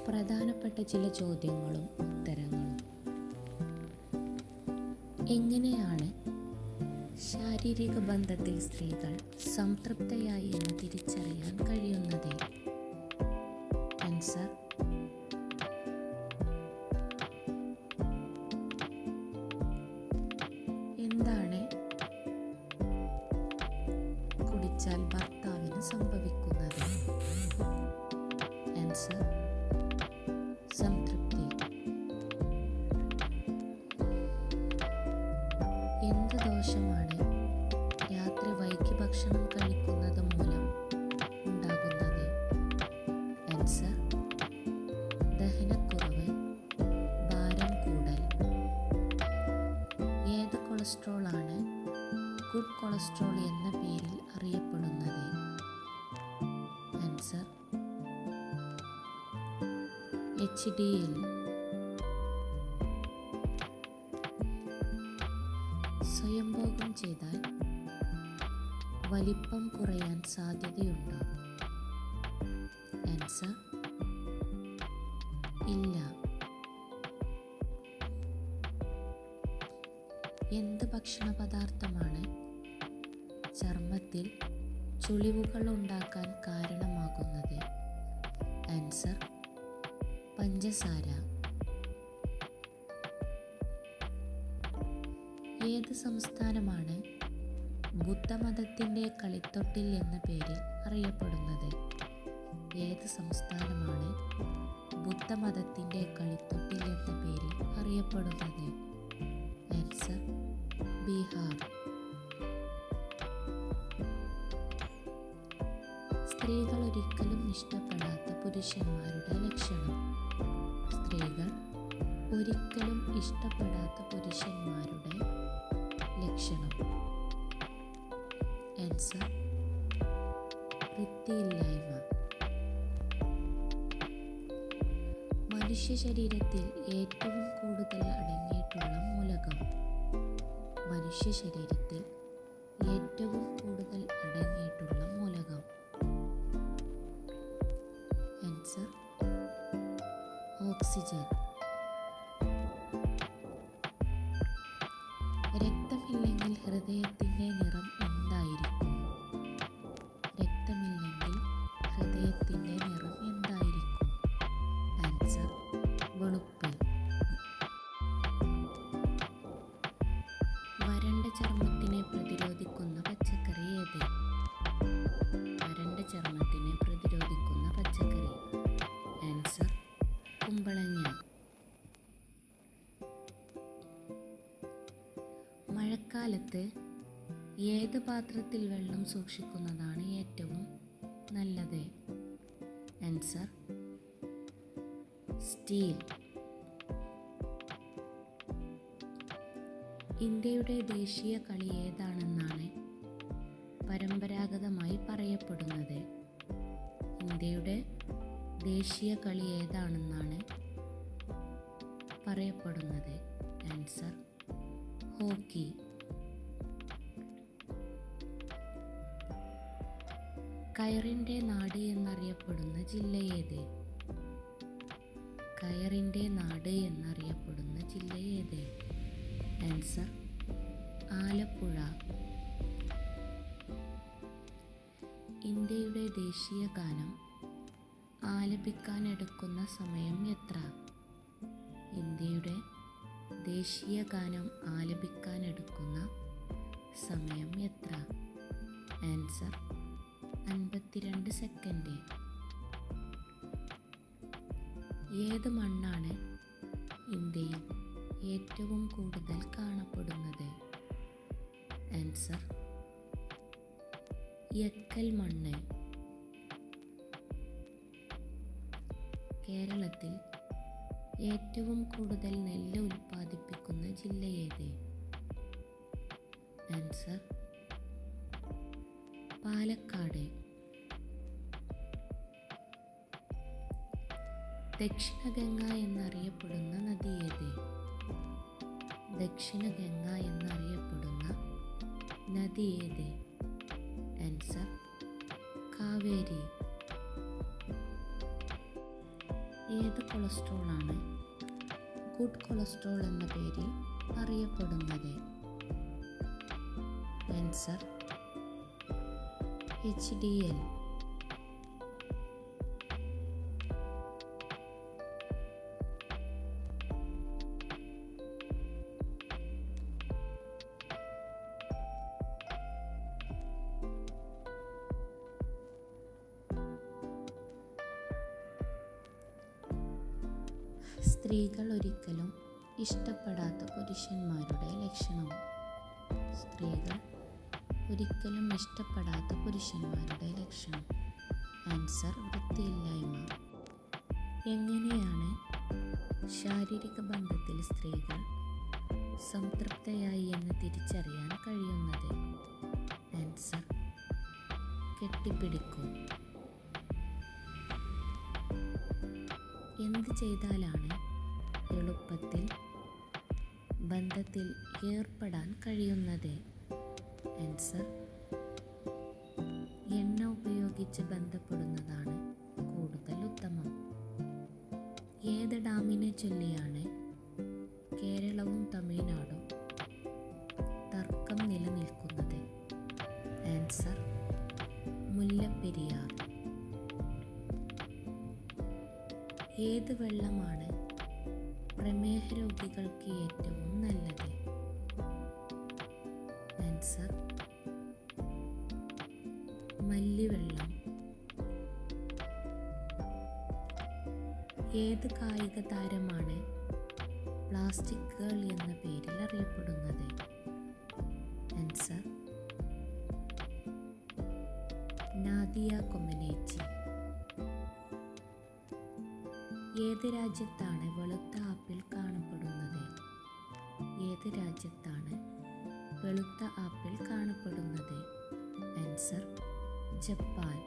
പ്രധാനപ്പെട്ട ചില ചോദ്യങ്ങളും ഉത്തരങ്ങളും. എങ്ങനെയാണ് ശാരീരിക ബന്ധത്തിൽ സ്ത്രീകൾ സംതൃപ്തയായി എന്ന് തിരിച്ചറിയാൻ കഴിയുന്നത്? ആൻസർ: എന്താണ് കുടിച്ചാൽ ഭർത്താവിന് സംഭവിക്കുന്നത്? ആൻസർ: സംതൃപ്തി. എന്ത് ദോഷമാണ് രാത്രി വൈകി ഭക്ഷണം കഴിക്കുന്നത് മൂലം ഉണ്ടാകുന്നത്? ആൻസർ: ദഹനക്കുറവ്, ഭാരം കൂടൽ. ഏത് കൊളസ്ട്രോളാണ് ഗുഡ് കൊളസ്ട്രോൾ എന്ന പേരിൽ അറിയപ്പെടുന്നത്? Answer: HDL. സ്വയംഭോഗം ചെയ്താൽ വലിപ്പം കുറയാൻ സാധ്യതയുണ്ടോ? ആൻസർ: ഇല്ല. എന്ത് ഭക്ഷണ പദാർത്ഥമാണ് ചർമ്മത്തിൽ ചുളിവുകൾ ഉണ്ടാക്കാൻ കാരണമാകുന്നത്? ആൻസർ: പഞ്ചസാര. ഏത് സംസ്ഥാനമാണ് ബുദ്ധമതത്തിൻ്റെ കളിത്തൊട്ടിൽ എന്ന പേരിൽ അറിയപ്പെടുന്നത്? ഏത് സംസ്ഥാനമാണ് ബുദ്ധമതത്തിൻ്റെ കളിത്തൊട്ടിൽ എന്ന പേരിൽ അറിയപ്പെടുന്നത്? ആൻസർ: ബീഹാർ. സ്ത്രീകൾ ഒരിക്കലും ഇഷ്ടപ്പെടാത്ത പുരുഷന്മാരുടെ ലക്ഷണം. സ്ത്രീകൾ ഒരിക്കലും ഇഷ്ടപ്പെടാത്ത പുരുഷന്മാരുടെ ലക്ഷണം. ആൻസർ: വൃത്തിയില്ലായ്മ. മനുഷ്യ ശരീരത്തിൽ ഏറ്റവും കൂടുതൽ അടങ്ങിയിട്ടുള്ള മൂലകം. മനുഷ്യ ശരീരത്തിൽ ഏറ്റവും കൂടുതൽ അടങ്ങിയിട്ടുള്ള മൂലകം. Answer: oxygen. രക്തമില്ലെങ്കിൽ ഹൃദയത്തിൻ്റെ നിറം എന്തായിരിക്കും? രക്തമില്ലെങ്കിൽ ഹൃദയത്തിൻ്റെ നിറം എന്തായിരിക്കും? ആൻസർ: വെളുപ്പ്. വരണ്ട ചർമ്മത്തിനെ പ്രതിരോധിക്കുന്ന പച്ചക്കറി ഏത്? വരണ്ട ചർമ്മത്തിനെ പ്രതിരോധിക്കുന്ന പച്ചക്കറി. ആൻസർ: കുമ്പളങ്ങ. മഴക്കാലത്ത് ഏത് പാത്രത്തിൽ വെള്ളം സൂക്ഷിക്കുന്നതാണ് ഏറ്റവും നല്ലത്? Answer: steel. ഇന്ത്യയുടെ ദേശീയ കളി ഏതാണെന്നാണ് പരമ്പരാഗതമായി പറയപ്പെടുന്നത്? ഇന്ത്യയുടെ ദേശീയ കളി ഏതാണെന്നാണ് പറയപ്പെടുന്നത്? Answer: hockey. കയറിൻ്റെ നാട് എന്നറിയപ്പെടുന്ന ജില്ല ഏത്? കയറിൻ്റെ നാട് എന്നറിയപ്പെടുന്ന ജില്ല ഏത്? ആൻസർ: ആലപ്പുഴ. ഇന്ത്യയുടെ ദേശീയ ഗാനം ആലപിക്കാൻ എടുക്കുന്ന സമയം എത്ര? ഇന്ത്യയുടെ ദേശീയ ഗാനം ആലപിക്കാൻ എടുക്കുന്ന സമയം എത്ര? Answer: 52 second. ഏത് മണ്ണാണ് ഇന്ത്യയിൽ ഏറ്റവും കൂടുതൽ കാണപ്പെടുന്നത്? ആൻസർ: എക്കൽ മണ്ണ്. കേരളത്തിൽ ഏറ്റവും കൂടുതൽ നെല്ല് ഉൽപ്പാദിപ്പിക്കുന്ന ജില്ല ഏത്? ആൻസർ: പാലക്കാട്. ദക്ഷിണ ഗംഗ എന്നറിയപ്പെടുന്ന നദി ഏത്? ദക്ഷിണ ഗംഗ എന്നറിയപ്പെടുന്ന നദി ഏത്? ആൻസർ: കാവേരി. ഏത് കൊളസ്ട്രോളാണ് ഗുഡ് കൊളസ്ട്രോൾ എന്ന പേരിൽ അറിയപ്പെടുന്നത്? Answer HDL. സ്ത്രീകൾ ഒരിക്കലും ഇഷ്ടപ്പെടാത്ത പുരുഷന്മാരുടെ ലക്ഷണം. സ്ത്രീകൾ ഒരിക്കലും ഇഷ്ടപ്പെടാത്ത പുരുഷന്മാരുടെ ലക്ഷണം. ആൻസർ വൃത്തിയില്ലായ്മ. എങ്ങനെയാണ് ശാരീരിക ബന്ധത്തിൽ സ്ത്രീകൾ സംതൃപ്തയായി എന്ന് തിരിച്ചറിയാൻ കഴിയുന്നത്? ആൻസർ കെട്ടിപ്പിടിക്കും. എന്ത് ചെയ്താലാണ് എളുപ്പത്തിൽ ബന്ധത്തിൽ ഏർപ്പെടാൻ കഴിയുന്നത്? ആൻസർ എണ്ണ ഉപയോഗിച്ച് ബന്ധപ്പെടുന്നതാണ് കൂടുതൽ ഉത്തമം. ഏത് ഡാമിനെ ചൊല്ലിയാണ് കേരളവും തമിഴ്നാടും തർക്കം നിലനിൽക്കുന്നത്? ആൻസർ മുല്ലപ്പെരിയാർ. ഏത് വെള്ളമാണ് പ്രമേഹ രോഗികൾക്ക് ഏറ്റവും നല്ലത്? ആൻസർ മല്ലിവെള്ളം. ഏത് കായിക താരമാണ് പ്ലാസ്റ്റിക് ഗേൾ എന്ന പേരിൽ അറിയപ്പെടുന്നത്? ആൻസർ നാദിയ കൊമനേച്ചി. ഏത് രാജ്യത്താണ് വെളുത്ത ആപ്പിൾ കാണപ്പെടുന്നത്? ഏത് രാജ്യത്താണ് വെളുത്ത ആപ്പിൾ കാണപ്പെടുന്നത്? Answer Japan.